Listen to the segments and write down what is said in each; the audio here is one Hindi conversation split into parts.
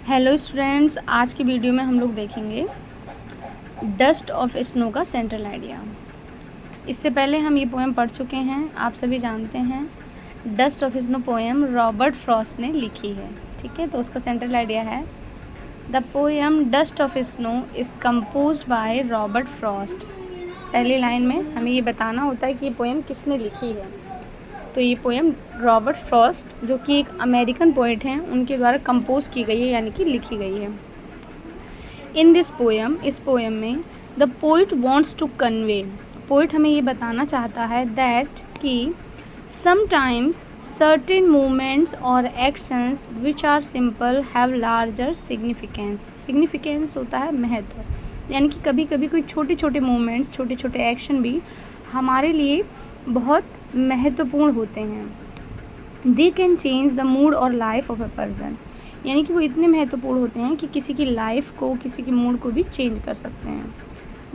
हेलो स्टूडेंट्स, आज की वीडियो में हम लोग देखेंगे डस्ट ऑफ स्नो का सेंट्रल आइडिया। इससे पहले हम ये पोएम पढ़ चुके हैं, आप सभी जानते हैं। Dust of snow poem Robert Frost ने लिखी है, ठीक है। तो उसका सेंट्रल आइडिया है the poem dust of snow is composed by Robert Frost. पहली लाइन में हमें ये बताना होता है कि ये पोएम किसने लिखी है। तो ये पोएम रॉबर्ट फ्रॉस्ट, जो कि एक अमेरिकन पोइट हैं, उनके द्वारा कंपोज की गई है, यानी कि लिखी गई है। इन दिस पोएम, इस पोएम में the poet wants to convey, poet हमें ये बताना चाहता है दैट कि समटाइम्स सर्टेन मूवमेंट्स और actions which are simple have larger significance. Significance होता है महत्व, यानी कि कभी कभी कोई छोटे छोटे मूवमेंट्स, छोटे छोटे एक्शन भी हमारे लिए बहुत महत्वपूर्ण होते हैं। They can change the mood और लाइफ ऑफ अ पर्सन, यानी कि वो इतने महत्वपूर्ण होते हैं कि किसी की लाइफ को, किसी की मूड को भी चेंज कर सकते हैं।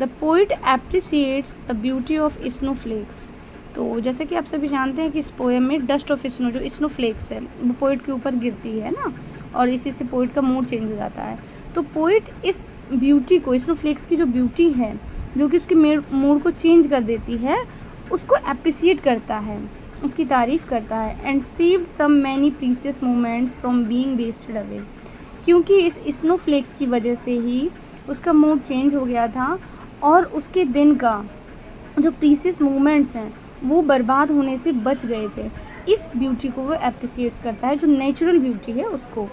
The poet appreciates the beauty of snowflakes. तो जैसे कि आप सभी जानते हैं कि इस पोएम में डस्ट ऑफ स्नो, जो स्नो फ्लेक्स है, वो पोइट के ऊपर गिरती है ना, और इसी से पोइट का मूड चेंज हो जाता है। तो पोइट इस ब्यूटी को, स्नो फ्लेक्स की जो ब्यूटी है, जो कि उसके मूड को चेंज कर देती है, उसको एप्रिसिएट करता है, उसकी तारीफ़ करता है। And saved some many precious moments from being wasted away, क्योंकि इस स्नो फ्लेक्स की वजह से ही उसका मूड चेंज हो गया था और उसके दिन का जो प्रीसियस मोमेंट्स हैं वो बर्बाद होने से बच गए थे। इस ब्यूटी को वो एप्रिसिएट्स करता है, जो नेचुरल ब्यूटी है उसको।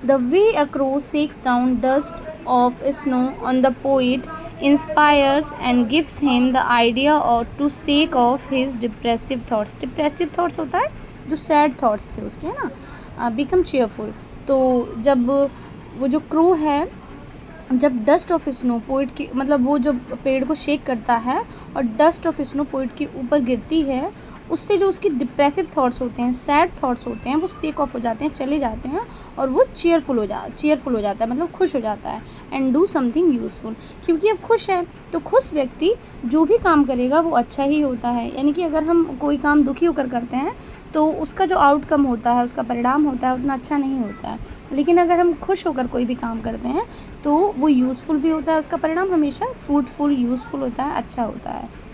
The way a crow shakes down dust of snow on the poet inspires and gives him the idea of to shake off his depressive thoughts. Depressive thoughts होता है जो sad thoughts थे उसके, है ना, become cheerful। तो जब वो जो क्रो है, जब डस्ट ऑफ स्नो पोइट की, मतलब वो जो पेड़ को शेक करता है और डस्ट ऑफ स्नो पोइट के ऊपर गिरती है, उससे जो उसकी डिप्रेसिव थॉट्स होते हैं, सैड थॉट्स होते हैं, वो शेक ऑफ हो जाते हैं, चले जाते हैं, और वो चेयरफुल हो जाता है, मतलब खुश हो जाता है। एंड डू समथिंग यूज़फुल, क्योंकि अब खुश है तो खुश व्यक्ति जो भी काम करेगा वो अच्छा ही होता है। यानी कि अगर हम कोई काम दुखी होकर करते हैं तो उसका जो आउटकम होता है, उसका परिणाम होता है, उतना अच्छा नहीं होता है। लेकिन अगर हम खुश होकर कोई भी काम करते हैं तो वो यूज़फुल भी होता है, उसका परिणाम हमेशा फ्रूटफुल, यूज़फुल होता है, अच्छा होता है।